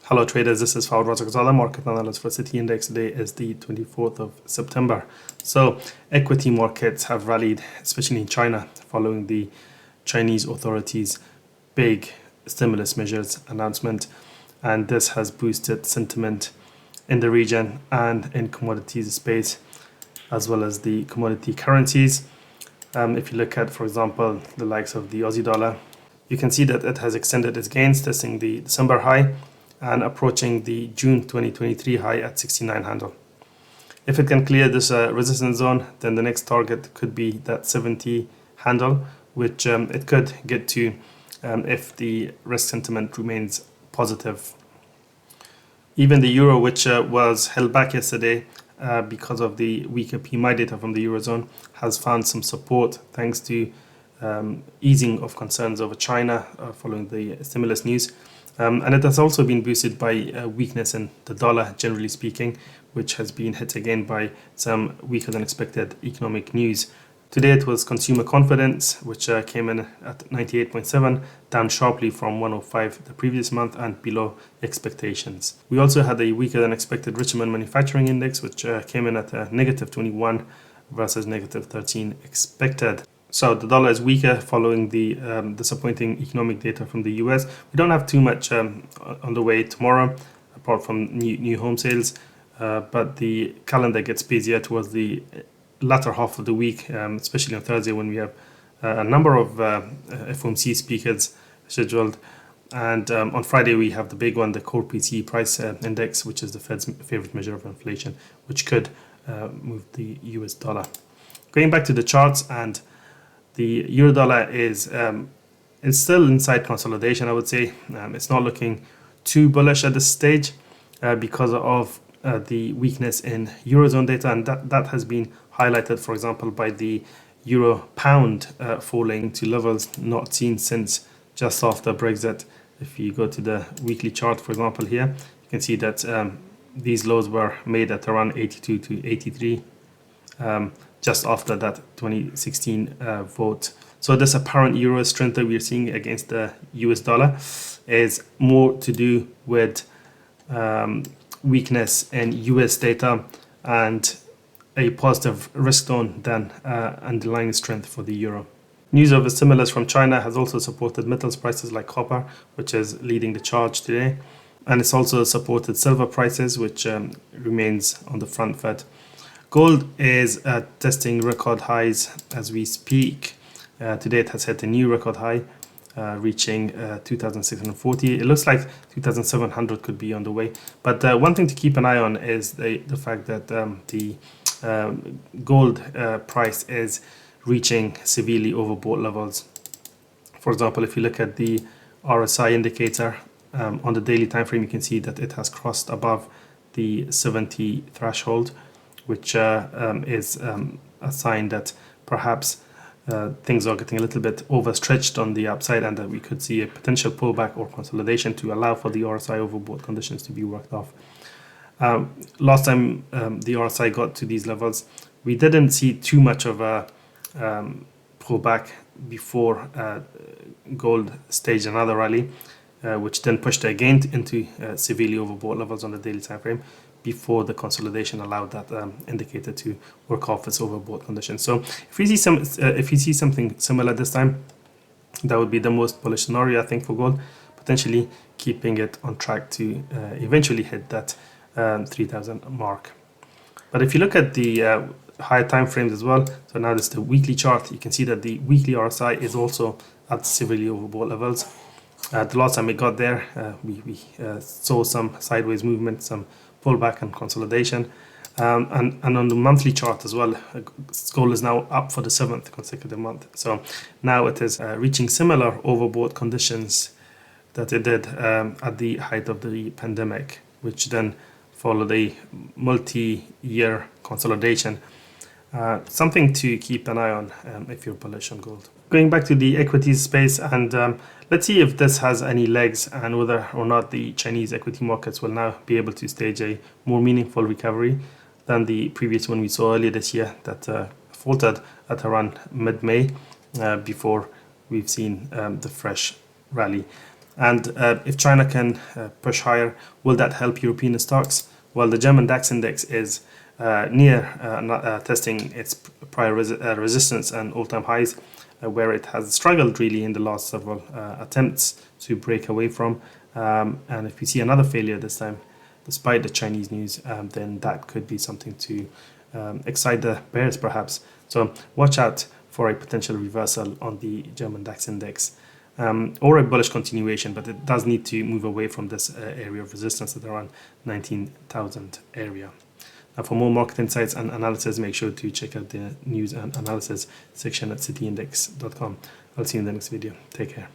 Hello traders, this is Fawad Razakzada, market analyst for City Index. Today is the 24th of September. So equity markets have rallied, especially in China, following the Chinese authorities' big stimulus measures announcement. And this has boosted sentiment in the region and in commodities space, as well as the commodity currencies. If you look at, for example, the likes of the Aussie dollar, you can see that it has extended its gains, testing the December high and approaching the June 2023 high at 69 handle. If it can clear this resistance zone, then the next target could be that 70 handle, which it could get to if the risk sentiment remains positive. Even the euro, which was held back yesterday because of the weaker PMI data from the eurozone, has found some support thanks to easing of concerns over China following the stimulus news. And it has also been boosted by weakness in the dollar, generally speaking, which has been hit again by some weaker than expected economic news. Today it was consumer confidence, which came in at 98.7, down sharply from 105 the previous month and below expectations. We also had a weaker than expected Richmond Manufacturing Index, which came in at negative 21 versus negative 13 expected. So the dollar is weaker following the disappointing economic data from the US. We don't have too much on the way tomorrow, apart from new home sales, but the calendar gets busier towards the latter half of the week, especially on Thursday when we have a number of FOMC speakers scheduled. And on Friday we have the big one, the core PCE price index, which is the Fed's favorite measure of inflation, which could move the US dollar. Going back to the charts, and the euro dollar is still inside consolidation, I would say. It's not looking too bullish at this stage because of the weakness in eurozone data, and that has been highlighted, for example, by the euro pound falling to levels not seen since just after Brexit. If you go to the weekly chart, for example, here, you can see that these lows were made at around 82 to 83. Just after that 2016 vote. So this apparent euro strength that we are seeing against the US dollar is more to do with weakness in US data and a positive risk tone than underlying strength for the euro. News of a stimulus from China has also supported metals prices like copper, which is leading the charge today. And it's also supported silver prices, which remains on the front foot. Gold is testing record highs as we speak. Today it has hit a new record high, reaching 2,640. It looks like 2,700 could be on the way. But one thing to keep an eye on is the fact that the gold price is reaching severely overbought levels. For example, if you look at the RSI indicator on the daily time frame, you can see that it has crossed above the 70 threshold, which is a sign that perhaps things are getting a little bit overstretched on the upside, and that we could see a potential pullback or consolidation to allow for the RSI overbought conditions to be worked off. Last time the RSI got to these levels, we didn't see too much of a pullback before gold staged another rally, which then pushed again into severely overbought levels on the daily time frame, before the consolidation allowed that indicator to work off its overbought conditions. So if we see something similar this time, that would be the most bullish scenario, I think, for gold, potentially keeping it on track to eventually hit that 3,000 mark. But if you look at the higher time frames as well, so now this is the weekly chart, you can see that the weekly RSI is also at severely overbought levels. The last time it got there, we saw some sideways movement, some pullback and consolidation, and on the monthly chart as well, gold is now up for the 7th consecutive month. So now it is reaching similar overbought conditions that it did at the height of the pandemic, which then followed a multi-year consolidation. Something to keep an eye on if you're bullish on gold. Going back to the equities space, and let's see if this has any legs and whether or not the Chinese equity markets will now be able to stage a more meaningful recovery than the previous one we saw earlier this year that faltered at around mid-May before we've seen the fresh rally. And if China can push higher, will that help European stocks? Well, the German DAX index is near testing its prior resistance and all-time highs, where it has struggled really in the last several attempts to break away from. And if we see another failure this time, despite the Chinese news, then that could be something to excite the bears perhaps. So watch out for a potential reversal on the German DAX index. Or a bullish continuation, but it does need to move away from this area of resistance at around 19,000 area. Now, for more market insights and analysis, make sure to check out the news and analysis section at cityindex.com. I'll see you in the next video. Take care.